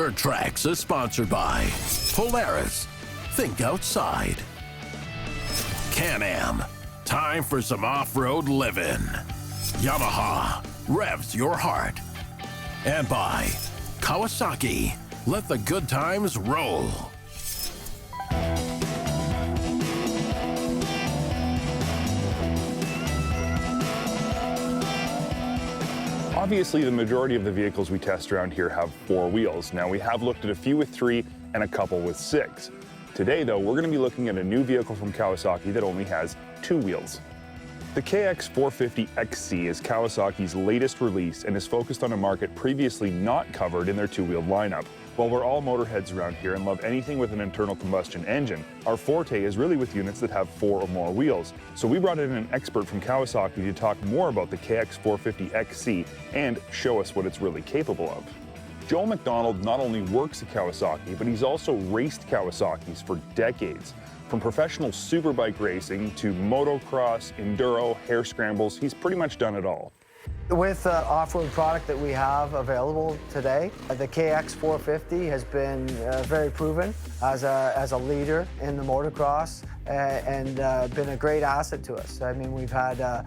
Dirt Trax is sponsored by Polaris, think outside. Can-Am, time for some off-road living. Yamaha, revs your heart. And by Kawasaki, let the good times roll. Obviously, the majority of the vehicles we test around here have 4 wheels. Now, we have looked at a few with 3 and a couple with 6. Today, though, we're going to be looking at a new vehicle from Kawasaki that only has 2 wheels. The KX450 XC is Kawasaki's latest release and is focused on a market previously not covered in their 2-wheeled lineup. While we're all motorheads around here and love anything with an internal combustion engine, our forte is really with units that have 4 or more wheels. So we brought in an expert from Kawasaki to talk more about the KX450 XC and show us what it's really capable of. Joel McDonald not only works at Kawasaki, but he's also raced Kawasaki's for decades. From professional superbike racing to motocross, enduro, hare scrambles, he's pretty much done it all. With the off-road product that we have available today, the KX450 has been very proven as a leader in the motocross and been a great asset to us. I mean, we've had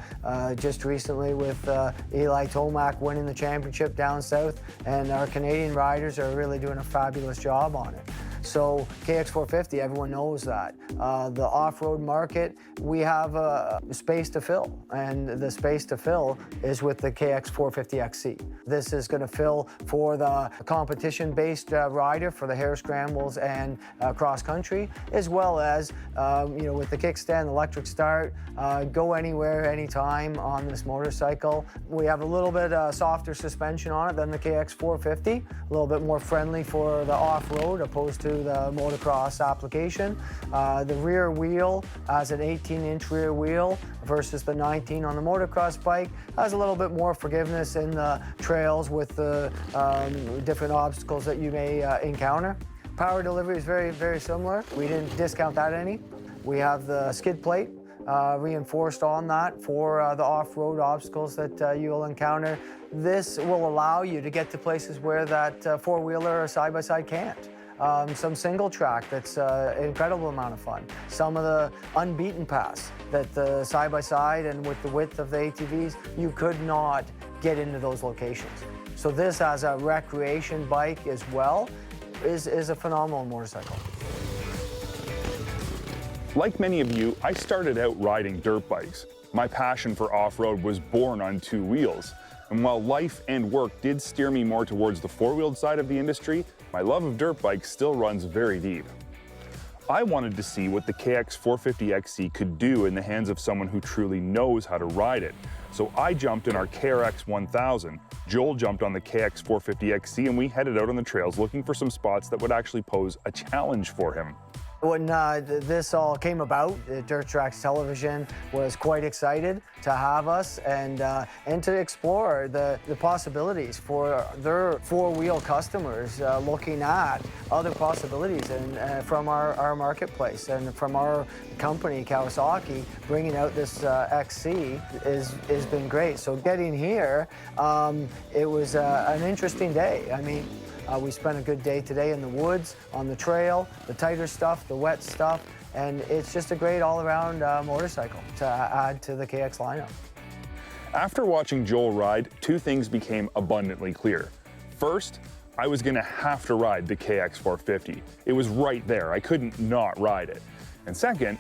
just recently with Eli Tomac winning the championship down south, and our Canadian riders are really doing a fabulous job on it. So KX450, everyone knows that. The off-road market, we have space to fill, and the space to fill is with the KX450 XC. This is going to fill for the competition-based rider for the hare scrambles and cross-country, as well as, you know, with the kickstand, electric start, go anywhere, anytime on this motorcycle. We have a little bit softer suspension on it than the KX450, a little bit more friendly for the off-road opposed to the motocross application. The rear wheel has an 18-inch rear wheel versus the 19 on the motocross bike. Has a little bit more forgiveness in the trails with the different obstacles that you may encounter. Power delivery is very, very similar. We didn't discount that any. We have the skid plate reinforced on that for the off-road obstacles that you'll encounter. This will allow you to get to places where that four-wheeler or side-by-side can't. Some single track that's an incredible amount of fun. Some of the unbeaten paths that the side-by-side and with the width of the ATVs, you could not get into those locations. So this as a recreation bike as well is a phenomenal motorcycle. Like many of you, I started out riding dirt bikes. My passion for off-road was born on 2 wheels. And while life and work did steer me more towards the 4-wheeled side of the industry, my love of dirt bikes still runs very deep. I wanted to see what the KX450 XC could do in the hands of someone who truly knows how to ride it. So I jumped in our KRX 1000, Joel jumped on the KX450 XC, and we headed out on the trails looking for some spots that would actually pose a challenge for him. When this all came about, Dirt Trax Television was quite excited to have us and to explore the possibilities for their 4-wheel customers, looking at other possibilities and from our marketplace and from our company, Kawasaki, bringing out this XC has been great. So getting here, it was an interesting day. I mean, we spent a good day today in the woods, on the trail, the tighter stuff, the wet stuff, and it's just a great all-around motorcycle to add to the KX lineup. After watching Joel ride, 2 things became abundantly clear. First, I was going to have to ride the KX450. It was right there. I couldn't not ride it. And second,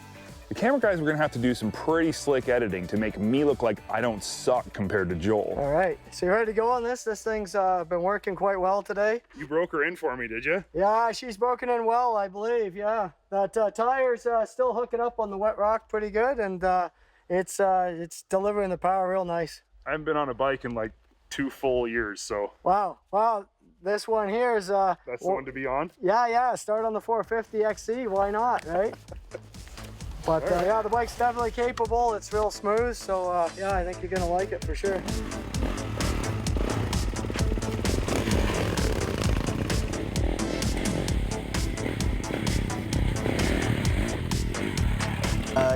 the camera guys were going to have to do some pretty slick editing to make me look like I don't suck compared to Joel. All right, so you ready to go on this? This thing's been working quite well today. You broke her in for me, did you? Yeah, she's broken in well, I believe, yeah. That tire's still hooking up on the wet rock pretty good, and it's delivering the power real nice. I haven't been on a bike in like 2 full years, so. Wow, this one here is... That's the one to be on? Yeah, start on the 450 XC, why not, right? But yeah, the bike's definitely capable. It's real smooth, so yeah, I think you're gonna like it for sure.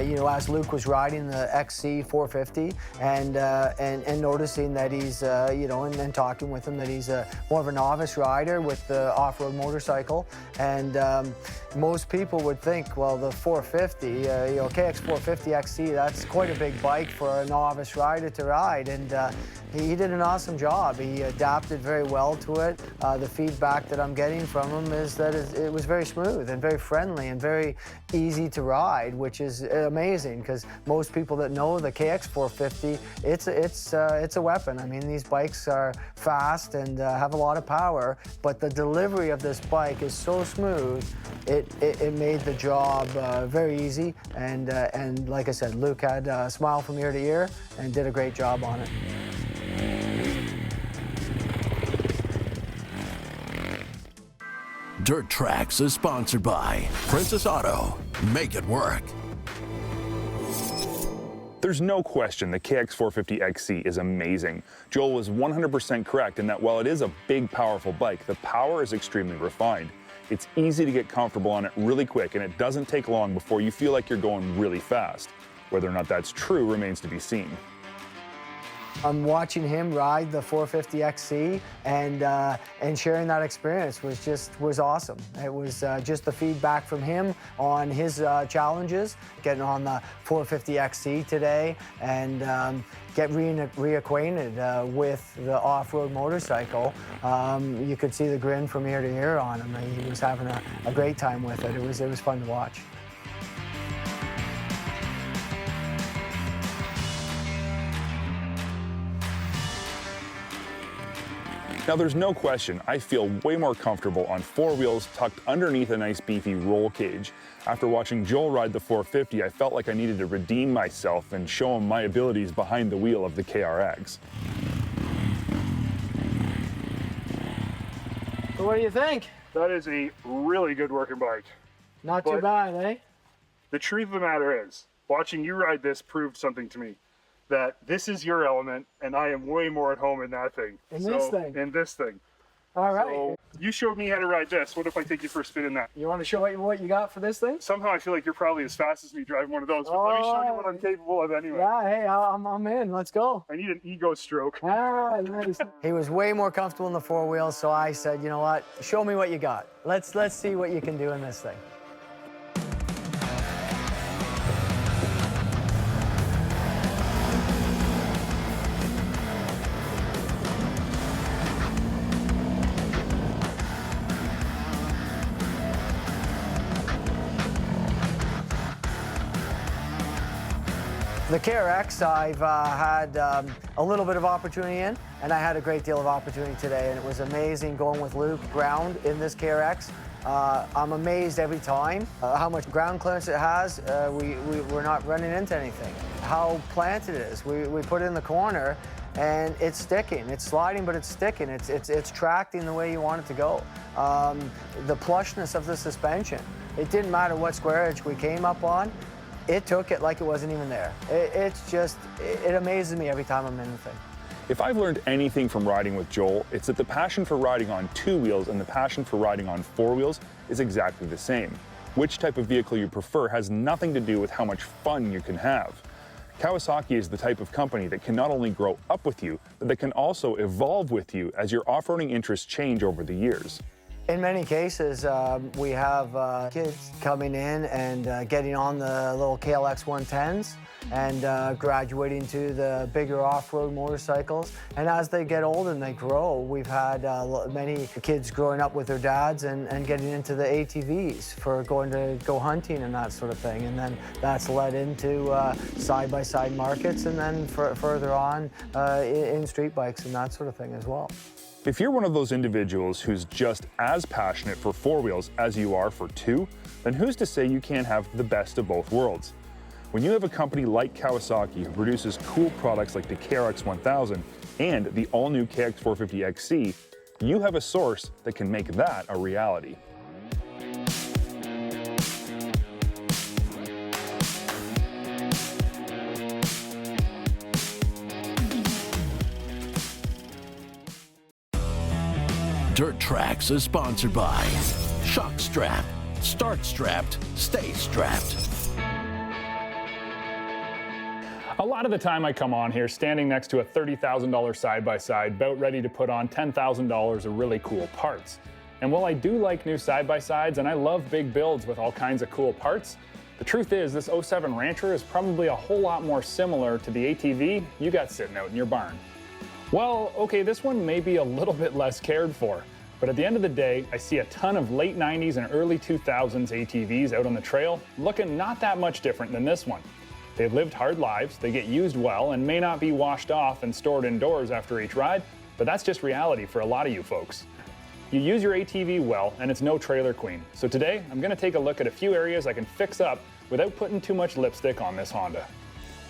you know, as Luke was riding the XC 450 and noticing that he's, you know, and talking with him that he's more of a novice rider with the off-road motorcycle. And most people would think, well, the 450, you know, KX450 XC, that's quite a big bike for a novice rider to ride. And he did an awesome job. He adapted very well to it. The feedback that I'm getting from him is that it was very smooth and very friendly and very easy to ride, which is amazing because most people that know the KX450, it's a weapon. I mean, these bikes are fast and have a lot of power, but the delivery of this bike is so smooth, it made the job very easy. And like I said, Luke had a smile from ear to ear and did a great job on it. Dirt Trax is sponsored by Princess Auto. Make it work. There's no question the KX450 XC is amazing. Joel was 100% correct in that while it is a big, powerful bike, the power is extremely refined. It's easy to get comfortable on it really quick, and it doesn't take long before you feel like you're going really fast. Whether or not that's true remains to be seen. I'm watching him ride the 450 XC and sharing that experience was awesome. It was just the feedback from him on his challenges, getting on the 450 XC today and get reacquainted with the off-road motorcycle. You could see the grin from ear to ear on him. He was having a great time with it. It was fun to watch. Now, there's no question I feel way more comfortable on four wheels tucked underneath a nice beefy roll cage. After watching Joel ride the 450, I felt like I needed to redeem myself and show him my abilities behind the wheel of the KRX. So what do you think? That is a really good working bike. Not too bad, eh? The truth of the matter is, watching you ride this proved something to me. That this is your element, and I am way more at home in that thing. In this thing? All right. So you showed me how to ride this. What if I take you for a spin in that? You want to show what you got for this thing? Somehow I feel like you're probably as fast as me driving one of those, but let me show you what I'm capable of anyway. Yeah, hey, I'm in. Let's go. I need an ego stroke. Ah, nice. He was way more comfortable in the four wheels, so I said, you know what? Show me what you got. Let's see what you can do in this thing. The KRX I've had a little bit of opportunity in, and I had a great deal of opportunity today, and it was amazing going with Luke ground in this KRX. I'm amazed every time how much ground clearance it has. We're not running into anything. How planted it is. We put it in the corner, and it's sticking. It's sliding, but it's sticking. It's tracting the way you want it to go. The plushness of the suspension. It didn't matter what square edge we came up on. It took it like it wasn't even there. It amazes me every time I'm in the thing. If I've learned anything from riding with Joel, it's that the passion for riding on two wheels and the passion for riding on four wheels is exactly the same. Which type of vehicle you prefer has nothing to do with how much fun you can have. Kawasaki is the type of company that can not only grow up with you, but that can also evolve with you as your off-roading interests change over the years. In many cases, we have kids coming in and getting on the little KLX 110s and graduating to the bigger off-road motorcycles. And as they get older and they grow, we've had many kids growing up with their dads and getting into the ATVs for going to go hunting and that sort of thing. And then that's led into side-by-side markets and then further on in street bikes and that sort of thing as well. If you're one of those individuals who's just as passionate for four wheels as you are for two, then who's to say you can't have the best of both worlds? When you have a company like Kawasaki who produces cool products like the KRX 1000 and the all-new KX450 XC, you have a source that can make that a reality. Dirt Trax is sponsored by Shock Strap. Start strapped, stay strapped. A lot of the time I come on here standing next to a $30,000 side-by-side, about ready to put on $10,000 of really cool parts. And while I do like new side-by-sides and I love big builds with all kinds of cool parts, the truth is this 07 Rancher is probably a whole lot more similar to the ATV you got sitting out in your barn. Well, okay, this one may be a little bit less cared for, but at the end of the day, I see a ton of late 90s and early 2000s ATVs out on the trail looking not that much different than this one. They've lived hard lives, they get used well, and may not be washed off and stored indoors after each ride, but that's just reality for a lot of you folks. You use your ATV well, and it's no trailer queen. So today, I'm gonna take a look at a few areas I can fix up without putting too much lipstick on this Honda.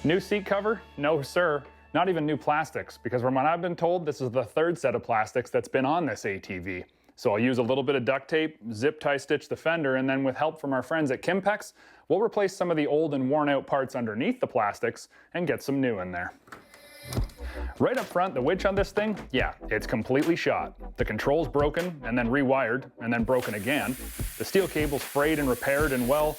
New seat cover? No, sir. Not even new plastics, because from what I've been told, this is the third set of plastics that's been on this ATV. So I'll use a little bit of duct tape, zip tie stitch the fender, and then with help from our friends at Kimpex, we'll replace some of the old and worn out parts underneath the plastics and get some new in there. Right up front, the winch on this thing, yeah, it's completely shot. The control's broken and then rewired and then broken again. The steel cable's frayed and repaired, and well,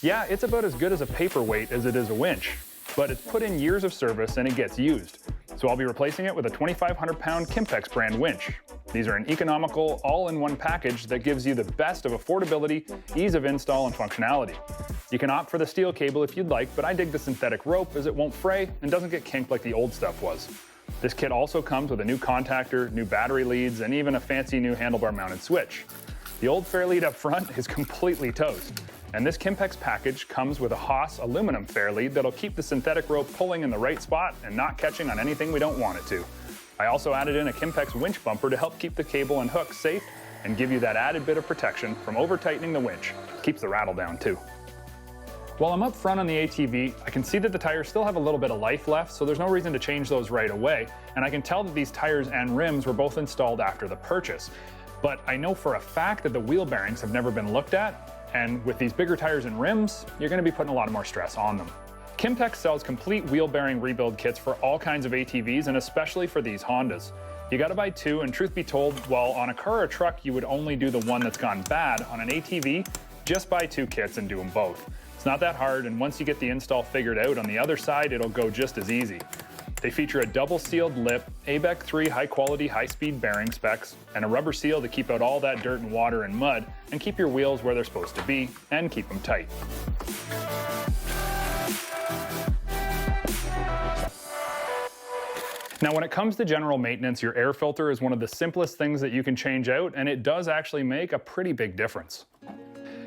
yeah, it's about as good as a paperweight as it is a winch. But it's put in years of service and it gets used. So I'll be replacing it with a 2,500 pound Kimpex brand winch. These are an economical, all-in-one package that gives you the best of affordability, ease of install, and functionality. You can opt for the steel cable if you'd like, but I dig the synthetic rope as it won't fray and doesn't get kinked like the old stuff was. This kit also comes with a new contactor, new battery leads, and even a fancy new handlebar mounted switch. The old fair lead up front is completely toast. And this Kimpex package comes with a Haas aluminum fair lead that'll keep the synthetic rope pulling in the right spot and not catching on anything we don't want it to. I also added in a Kimpex winch bumper to help keep the cable and hook safe and give you that added bit of protection from over-tightening the winch. Keeps the rattle down too. While I'm up front on the ATV, I can see that the tires still have a little bit of life left, so there's no reason to change those right away. And I can tell that these tires and rims were both installed after the purchase. But I know for a fact that the wheel bearings have never been looked at, and with these bigger tires and rims, you're going to be putting a lot more stress on them. Kimpex sells complete wheel bearing rebuild kits for all kinds of ATVs and especially for these Hondas. You got to buy two, and truth be told, while on a car or truck you would only do the one that's gone bad, on an ATV, just buy two kits and do them both. It's not that hard, and once you get the install figured out on the other side, it'll go just as easy. They feature a double sealed lip, ABEC 3 high quality, high speed bearing specs, and a rubber seal to keep out all that dirt and water and mud and keep your wheels where they're supposed to be and keep them tight. Now, when it comes to general maintenance, your air filter is one of the simplest things that you can change out, and it does actually make a pretty big difference.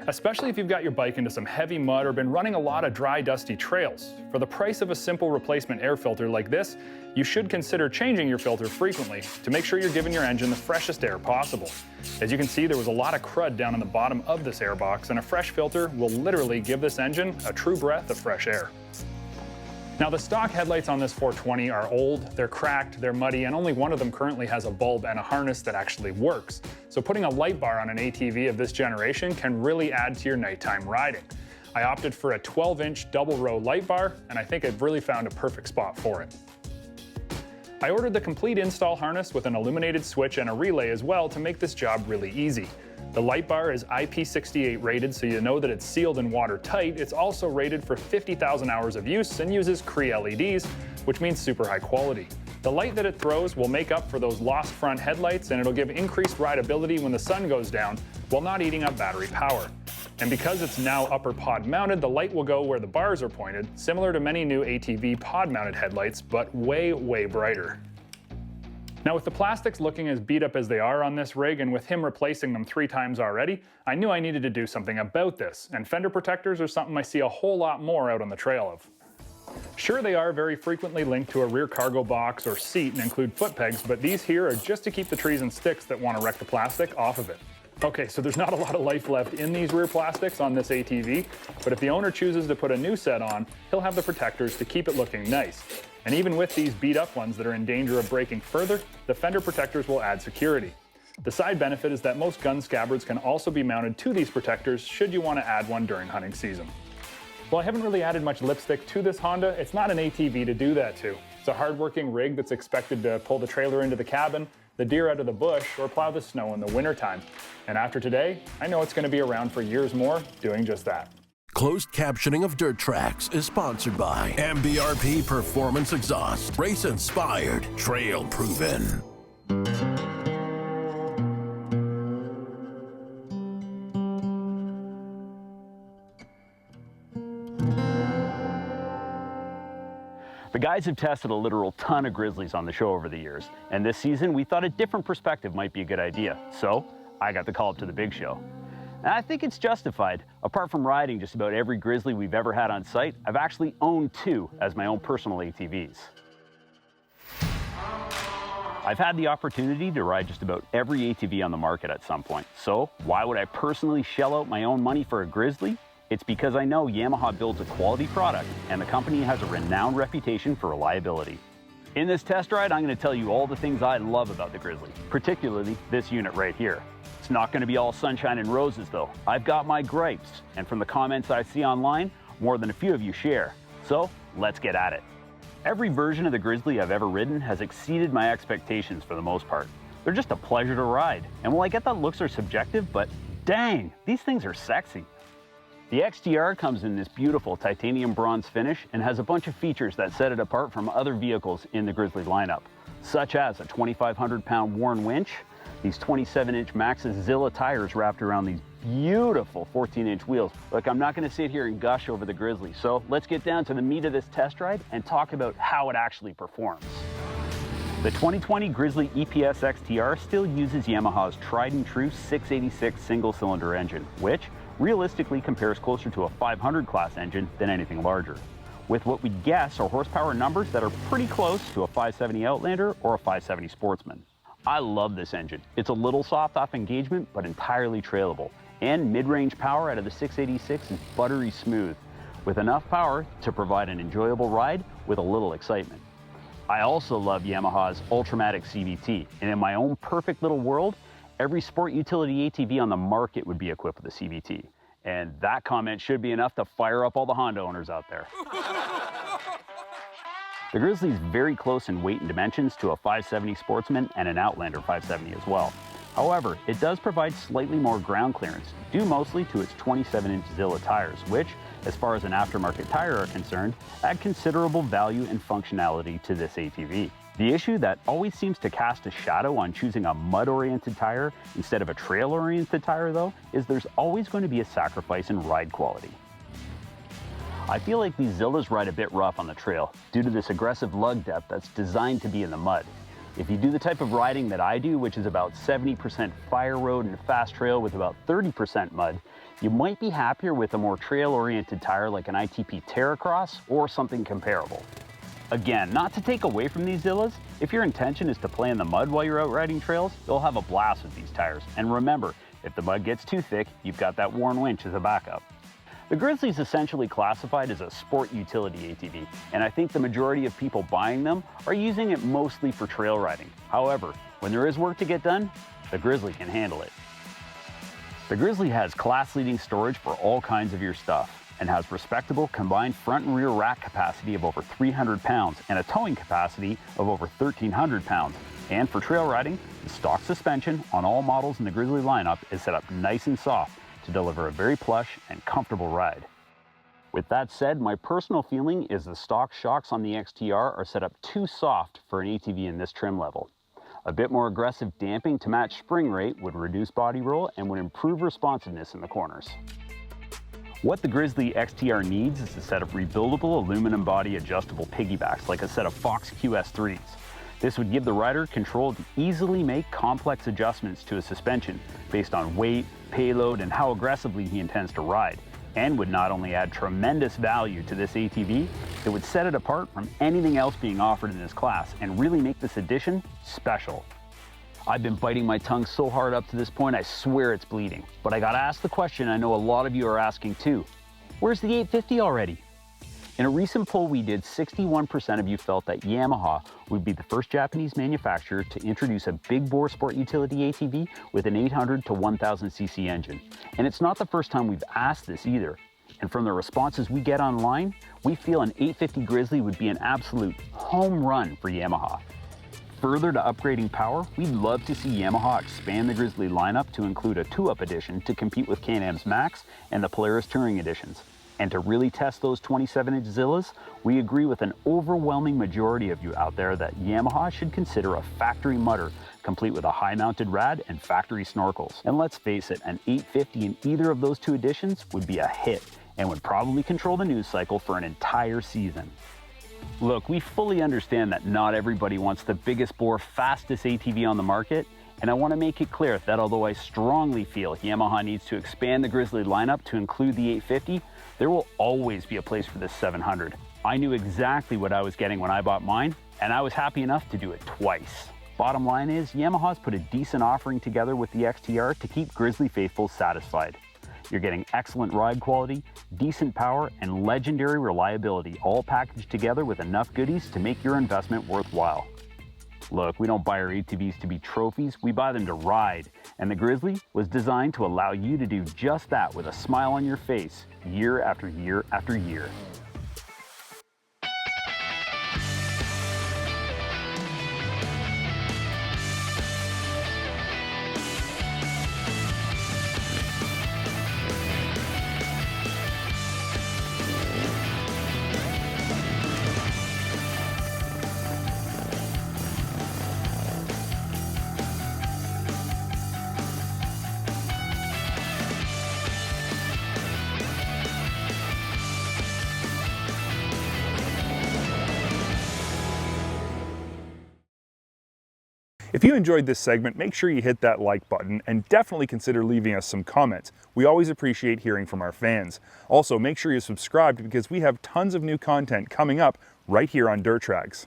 Especially if you've got your bike into some heavy mud or been running a lot of dry, dusty trails. For the price of a simple replacement air filter like this, you should consider changing your filter frequently to make sure you're giving your engine the freshest air possible. As you can see, there was a lot of crud down on the bottom of this air box, and a fresh filter will literally give this engine a true breath of fresh air. Now, the stock headlights on this 420 are old, they're cracked, they're muddy, and only one of them currently has a bulb and a harness that actually works. So putting a light bar on an ATV of this generation can really add to your nighttime riding. I opted for a 12-inch double row light bar, and I think I've really found a perfect spot for it. I ordered the complete install harness with an illuminated switch and a relay as well to make this job really easy. The light bar is IP68 rated, so you know that it's sealed and watertight. It's also rated for 50,000 hours of use and uses Cree LEDs, which means super high quality. The light that it throws will make up for those lost front headlights, and it'll give increased rideability when the sun goes down while not eating up battery power. And because it's now upper pod mounted, the light will go where the bars are pointed, similar to many new ATV pod mounted headlights, but way, way brighter. Now, with the plastics looking as beat up as they are on this rig, and with him replacing them 3 times already, I knew I needed to do something about this, and fender protectors are something I see a whole lot more out on the trail of. Sure, they are very frequently linked to a rear cargo box or seat and include foot pegs, but these here are just to keep the trees and sticks that want to wreck the plastic off of it. Okay, so there's not a lot of life left in these rear plastics on this ATV, but if the owner chooses to put a new set on, he'll have the protectors to keep it looking nice. And even with these beat up ones that are in danger of breaking further, the fender protectors will add security. The side benefit is that most gun scabbards can also be mounted to these protectors should you want to add one during hunting season. While I haven't really added much lipstick to this Honda, it's not an ATV to do that to. It's a hard-working rig that's expected to pull the trailer into the cabin, the deer out of the bush, or plow the snow in the wintertime. And after today, I know it's going to be around for years more doing just that. Closed captioning of Dirt Trax is sponsored by MBRP Performance Exhaust. Race inspired, trail proven. The guys have tested a literal ton of Grizzlies on the show over the years, and this season we thought a different perspective might be a good idea. So I got the call up to the big show. And I think it's justified. Apart from riding just about every Grizzly we've ever had on site, I've actually owned 2 as my own personal ATVs. I've had the opportunity to ride just about every ATV on the market at some point. So why would I personally shell out my own money for a Grizzly? It's because I know Yamaha builds a quality product and the company has a renowned reputation for reliability. In this test ride, I'm going to tell you all the things I love about the Grizzly, particularly this unit right here. It's not going to be all sunshine and roses though. I've got my gripes, and from the comments I see online, more than a few of you share. So let's get at it. Every version of the Grizzly I've ever ridden has exceeded my expectations for the most part. They're just a pleasure to ride, and while I get that looks are subjective, but dang, these things are sexy. The XTR comes in this beautiful titanium bronze finish and has a bunch of features that set it apart from other vehicles in the Grizzly lineup, such as a 2,500-pound Warn Winch, these 27-inch Maxxis Zilla tires wrapped around these beautiful 14-inch wheels. Look, I'm not going to sit here and gush over the Grizzly, so let's get down to the meat of this test ride and talk about how it actually performs. The 2020 Grizzly EPS XTR still uses Yamaha's tried and true 686 single-cylinder engine, which realistically compares closer to a 500 class engine than anything larger, with what we guess are horsepower numbers that are pretty close to a 570 Outlander or a 570 Sportsman. I love this engine. It's a little soft off engagement, but entirely trailable, and mid-range power out of the 686 is buttery smooth, with enough power to provide an enjoyable ride with a little excitement. I also love Yamaha's Ultramatic CVT, and in my own perfect little world, every sport utility ATV on the market would be equipped with a CVT. And that comment should be enough to fire up all the Honda owners out there. The Grizzly is very close in weight and dimensions to a 570 Sportsman and an Outlander 570 as well. However, it does provide slightly more ground clearance, due mostly to its 27-inch Zilla tires, which, as far as an aftermarket tire are concerned, add considerable value and functionality to this ATV. The issue that always seems to cast a shadow on choosing a mud-oriented tire instead of a trail-oriented tire, though, is there's always going to be a sacrifice in ride quality. I feel like these Zillas ride a bit rough on the trail due to this aggressive lug depth that's designed to be in the mud. If you do the type of riding that I do, which is about 70% fire road and fast trail with about 30% mud, you might be happier with a more trail-oriented tire like an ITP Teryx or something comparable. Again, not to take away from these Zillas, if your intention is to play in the mud while you're out riding trails, you'll have a blast with these tires. And remember, if the mud gets too thick, you've got that Warn Winch as a backup. The Grizzly is essentially classified as a sport utility ATV, and I think the majority of people buying them are using it mostly for trail riding. However, when there is work to get done, the Grizzly can handle it. The Grizzly has class-leading storage for all kinds of your stuff, and has respectable combined front and rear rack capacity of over 300 pounds and a towing capacity of over 1,300 pounds. And for trail riding, the stock suspension on all models in the Grizzly lineup is set up nice and soft to deliver a very plush and comfortable ride. With that said, my personal feeling is the stock shocks on the XTR are set up too soft for an ATV in this trim level. A bit more aggressive damping to match spring rate would reduce body roll and would improve responsiveness in the corners. What the Grizzly XTR needs is a set of rebuildable aluminum body adjustable piggybacks like a set of Fox QS3s. This would give the rider control to easily make complex adjustments to a suspension based on weight, payload, and how aggressively he intends to ride, and would not only add tremendous value to this ATV, it would set it apart from anything else being offered in this class and really make this edition special. I've been biting my tongue so hard up to this point, I swear it's bleeding. But I gotta ask the question I know a lot of you are asking too. Where's the 850 already? In a recent poll we did, 61% of you felt that Yamaha would be the first Japanese manufacturer to introduce a big bore sport utility ATV with an 800 to 1000 cc engine. And it's not the first time we've asked this either. And from the responses we get online, we feel an 850 Grizzly would be an absolute home run for Yamaha. Further to upgrading power, we'd love to see Yamaha expand the Grizzly lineup to include a 2-up edition to compete with Can-Am's Max and the Polaris Touring editions. And to really test those 27-inch Zillas, we agree with an overwhelming majority of you out there that Yamaha should consider a factory mutter, complete with a high-mounted rad and factory snorkels. And let's face it, an 850 in either of those two editions would be a hit and would probably control the news cycle for an entire season. Look, we fully understand that not everybody wants the biggest bore, fastest ATV on the market, and I want to make it clear that although I strongly feel Yamaha needs to expand the Grizzly lineup to include the 850, there will always be a place for this 700. I knew exactly what I was getting when I bought mine, and I was happy enough to do it twice. Bottom line is, Yamaha's put a decent offering together with the XTR to keep Grizzly faithfuls satisfied. You're getting excellent ride quality, decent power, and legendary reliability, all packaged together with enough goodies to make your investment worthwhile. Look, we don't buy our ATVs to be trophies, we buy them to ride. And the Grizzly was designed to allow you to do just that with a smile on your face, year after year after year. If you enjoyed this segment, make sure you hit that like button and definitely consider leaving us some comments. We always appreciate hearing from our fans. Also, make sure you're subscribed because we have tons of new content coming up right here on Dirt Trax.